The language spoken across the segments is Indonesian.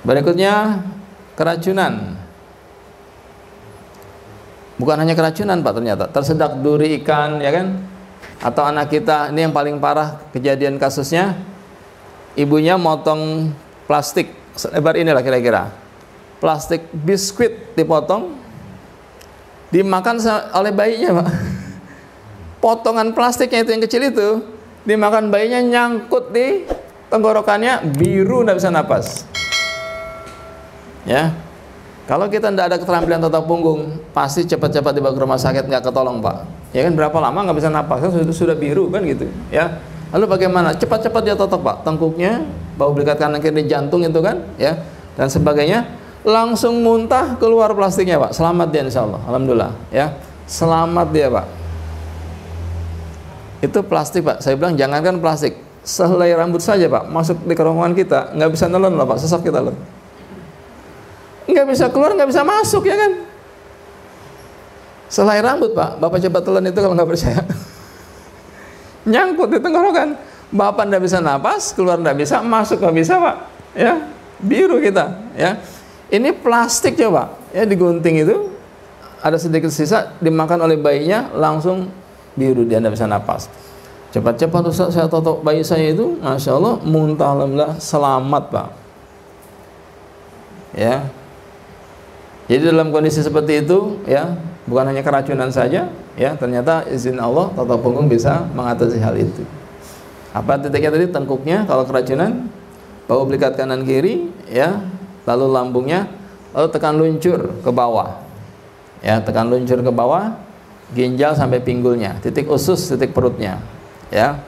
Berikutnya keracunan. Bukan hanya keracunan Pak, ternyata tersedak duri ikan, ya kan? Atau anak kita ini yang paling parah kejadian kasusnya, ibunya motong plastik selebar inilah kira-kira, plastik biskuit dipotong, dimakan oleh bayinya Pak. Potongan plastiknya itu yang kecil itu dimakan bayinya, nyangkut di tenggorokannya, biru, nggak bisa napas. Ya, kalau kita tidak ada keterampilan tata punggung, pasti cepat-cepat dibawa ke rumah sakit, nggak ketolong Pak. Ya kan, berapa lama nggak bisa napas, kan sudah biru kan gitu. Ya, lalu bagaimana? Cepat-cepat dia totok Pak, tengkuknya, bahu belikat kanan kiri, jantung itu kan, ya, dan sebagainya, langsung muntah keluar plastiknya Pak. Selamat dia insya Allah, alhamdulillah. Ya, selamat dia Pak. Itu plastik Pak. Saya bilang jangankan plastik, sehelai rambut saja Pak, masuk di kerongkongan kita, nggak bisa nelen loh Pak, sesak kita loh. Nggak bisa keluar, nggak bisa masuk, ya kan? Selai rambut Pak, Bapak coba telan itu kalau nggak percaya. Nyangkut di tenggorokan, Bapak nggak bisa napas, keluar nggak bisa, masuk nggak bisa Pak, ya, biru kita, ya. Ini plastik coba, ya, digunting itu, ada sedikit sisa, dimakan oleh bayinya, langsung biru, dia nggak bisa napas. Cepat-cepat Ustaz, saya totok bayi saya itu, Masya Allah, muntah, alhamdulillah, selamat Pak, ya. Jadi dalam kondisi seperti itu, ya, bukan hanya keracunan saja, ya, ternyata izin Allah tata punggung bisa mengatasi hal itu. Apa titiknya tadi? Tengkuknya kalau keracunan, bahu belikat kanan kiri, ya, lalu lambungnya, lalu tekan luncur ke bawah, ya, tekan luncur ke bawah, ginjal sampai pinggulnya, titik usus, titik perutnya, ya.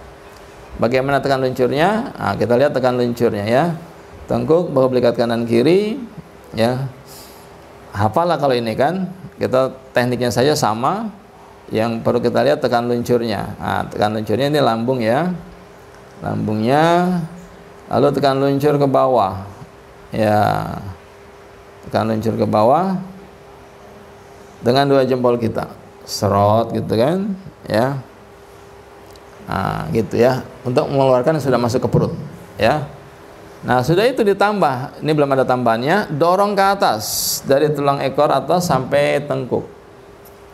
Bagaimana tekan luncurnya? Nah, kita lihat tekan luncurnya, ya, tengkuk, bahu belikat kanan kiri, ya. Hafalah kalau ini kan, kita tekniknya saja sama, yang perlu kita lihat tekan luncurnya. Nah, tekan luncurnya ini lambung, ya, lambungnya, lalu tekan luncur ke bawah, ya, tekan luncur ke bawah dengan dua jempol kita, serot gitu kan, ya, nah gitu ya, untuk mengeluarkan yang sudah masuk ke perut, ya. Nah, sudah itu ditambah, ini belum ada tambahannya, dorong ke atas dari tulang ekor atas sampai tengkuk.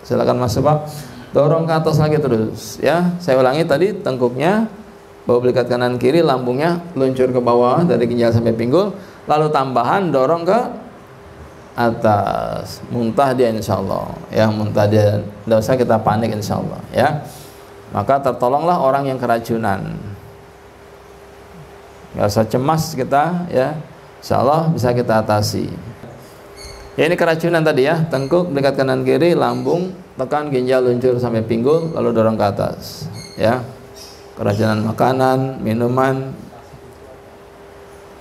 Silakan masuk Pak. Dorong ke atas lagi terus, ya. Saya ulangi tadi, tengkuknya, bahu belikat kanan kiri, lambungnya luncur ke bawah dari ginjal sampai pinggul, lalu tambahan dorong ke atas. Muntah dia insya Allah, ya, muntah dia. Tidak usah kita panik insya Allah, ya. Maka tertolonglah orang yang keracunan. Gak usah cemas kita, ya, insya Allah bisa kita atasi. Ya, ini keracunan tadi, ya, tengkuk, belikat kanan kiri, lambung, tekan ginjal luncur sampai pinggul, lalu dorong ke atas, ya. Keracunan makanan, minuman,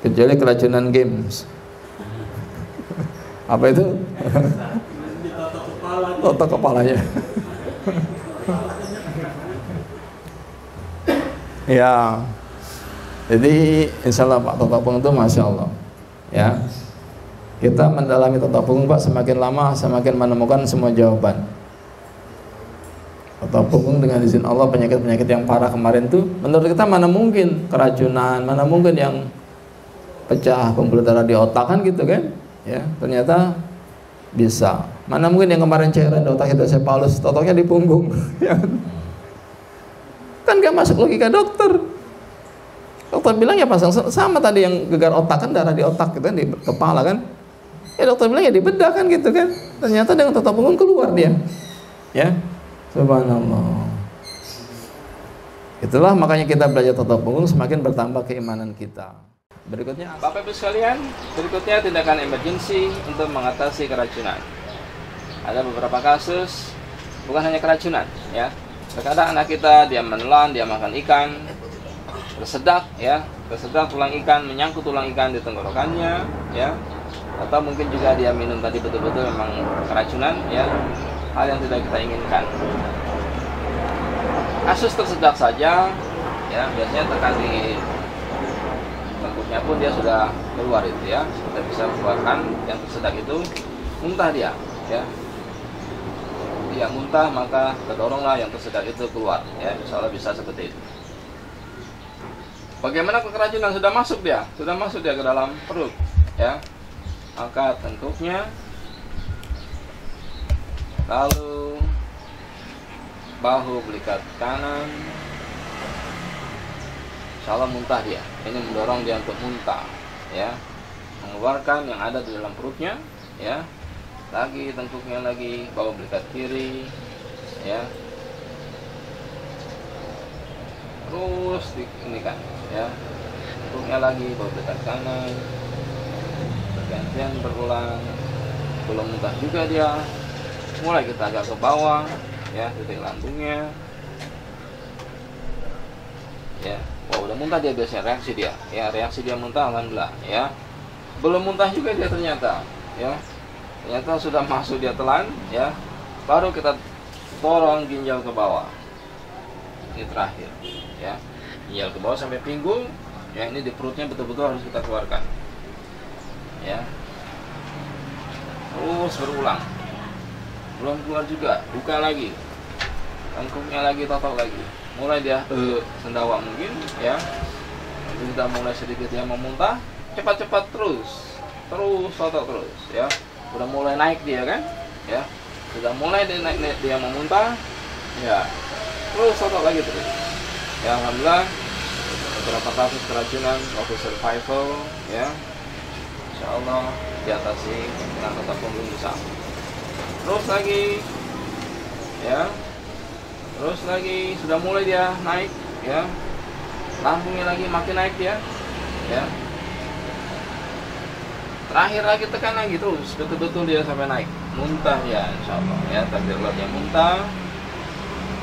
kecuali keracunan games. Apa itu? Totok kepalanya. Ya. Jadi insya Allah Pak, tata punggung itu Masya Allah, ya. Kita mendalami tata punggung Pak, semakin lama semakin menemukan semua jawaban. Tata punggung dengan izin Allah, penyakit-penyakit yang parah kemarin tuh, menurut kita mana mungkin keracunan, mana mungkin yang pecah pembuluh darah di otak kan gitu kan, ya. Ternyata bisa. Mana mungkin yang kemarin cairan di otak hidrosefalus, totoknya di punggung, ya. Kan gak masuk logika dokter. Dokter bilang ya pasang sama tadi yang gegar otak kan, darah di otak gitu kan, di kepala kan. Ya dokter bilang ya di bedah kan gitu kan. Ternyata dengan tata punggung keluar dia. Ya. Subhanallah. Itulah makanya kita belajar tata punggung, semakin bertambah keimanan kita. Berikutnya Bapak Ibu sekalian, berikutnya tindakan emergensi untuk mengatasi keracunan. Ada beberapa kasus bukan hanya keracunan, ya. Terkadang anak kita dia menelan, dia makan ikan, tersedak, ya, tersedak tulang ikan, menyangkut tulang ikan di tenggorokannya, ya, atau mungkin juga dia minum tadi betul-betul memang keracunan, ya, hal yang tidak kita inginkan. Kasus tersedak saja, ya, biasanya tekan di tengkuknya pun dia sudah keluar itu, ya, kita bisa keluarkan yang tersedak itu, muntah dia, ya. Dia muntah maka terdoronglah yang tersedak itu keluar, ya, insya Allah bisa seperti itu. Bagaimana keracunan sudah masuk dia ke dalam perut, ya. angkat tengkuknya, lalu bahu belikat kanan. Insyaallah muntah dia. Ini mendorong dia untuk muntah, ya, mengeluarkan yang ada di dalam perutnya, ya. Lagi tengkuknya lagi, bahu belikat kiri, ya. Terus ini kan, ya, tengkuknya lagi, bahu belikat kanan, bergantian berulang. Belum muntah juga dia, mulai kita agak ke bawah, ya, titik lambungnya, ya. Wah, udah muntah dia biasanya, reaksi dia, ya, reaksi dia muntah, alhamdulillah, ya. Belum muntah juga dia ternyata, ya, ternyata sudah masuk dia telan, ya. Baru kita dorong ginjal ke bawah. Ini terakhir, ya, ginjal ke bawah sampai pinggul, ya. Ini di perutnya betul-betul harus kita keluarkan, ya. Terus berulang. Belum keluar juga, buka lagi, tengkuknya lagi, totok lagi. Mulai dia sendawa mungkin, ya. Sudah mulai sedikit dia memuntah, cepat-cepat terus totok terus, ya. Sudah mulai naik dia kan, ya. Sudah mulai dia naik dia memuntah, ya. Terus totok lagi terus. Ya, alhamdulillah beberapa kasus keracunan waktu survival, ya. Insyaallah diatasi dengan totok punggung besar. Terus lagi, ya. Terus lagi sudah mulai dia naik, ya. Lambungnya lagi makin naik dia, ya. Terakhir lagi tekan lagi terus, betul-betul dia sampai naik, muntah ya, insyaallah, ya. Takdirlah dia muntah,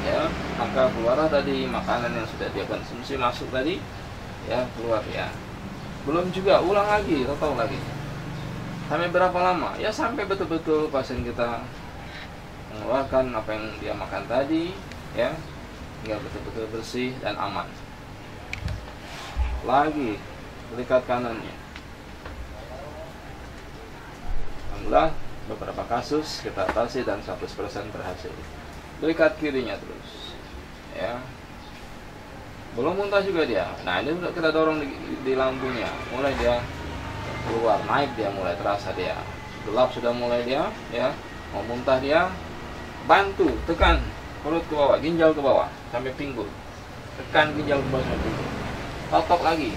ya. Maka keluarlah tadi makanan yang sudah dia konsumsi masuk tadi, ya, keluar ya. Belum juga, ulang lagi, tahu lagi. Sampai berapa lama? Ya sampai betul-betul pasien kita mengeluarkan apa yang dia makan tadi, ya, hingga betul-betul bersih dan aman. Lagi belikat kanannya. Alhamdulillah beberapa kasus kita atasi dan 100% berhasil. Belikat kirinya terus, ya. Belum muntah juga dia. Nah, ini sudah kita dorong di lambungnya. Mulai dia keluar, naik dia, mulai terasa dia. Gelap sudah mulai dia, ya. Mau muntah dia. Bantu, tekan perut ke bawah, ginjal ke bawah sampai pinggul. Tekan ginjal ke bawah sampai pinggul. Totok lagi.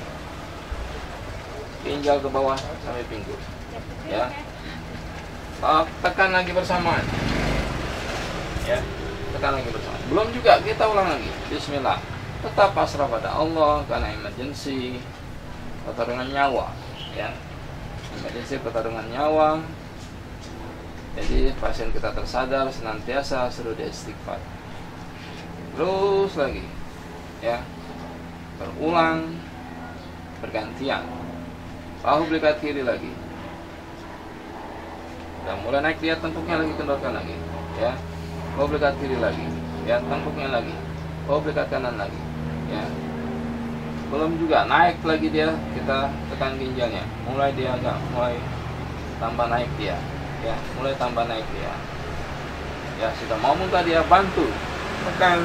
Ginjal ke bawah sampai pinggul. Ya. Tekan lagi bersamaan. Ya. Tekan lagi bersamaan. Belum juga, kita ulang lagi. Bismillah. Tetap pasrah pada Allah karena emergency, pertarungan nyawa, ya. Emergency pertarungan nyawa. Jadi pasien kita tersadar, senantiasa suruh dia istighfar. Terus lagi, ya, berulang, bergantian. Bahu belikat kiri lagi. Udah mulai naik dia, tengkuknya lagi, kendorkan lagi, ya. Bahu belikat kiri lagi, ya, tengkuknya lagi. Bahu belikat kanan lagi, ya. Belum juga, naik lagi dia, kita tekan ginjalnya. Mulai dia agak, mulai tambah naik dia. Ya, mulai tambah naik dia. Ya, sudah mau muntah dia, bantu tekan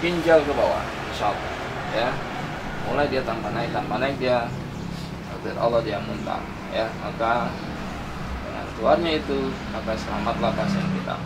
ginjal ke bawah, insyaallah, ya. Mulai dia tambah naik dia. Takdir Allah dia muntah, ya. Maka dengan keluarnya itu, maka selamatlah pasien kita.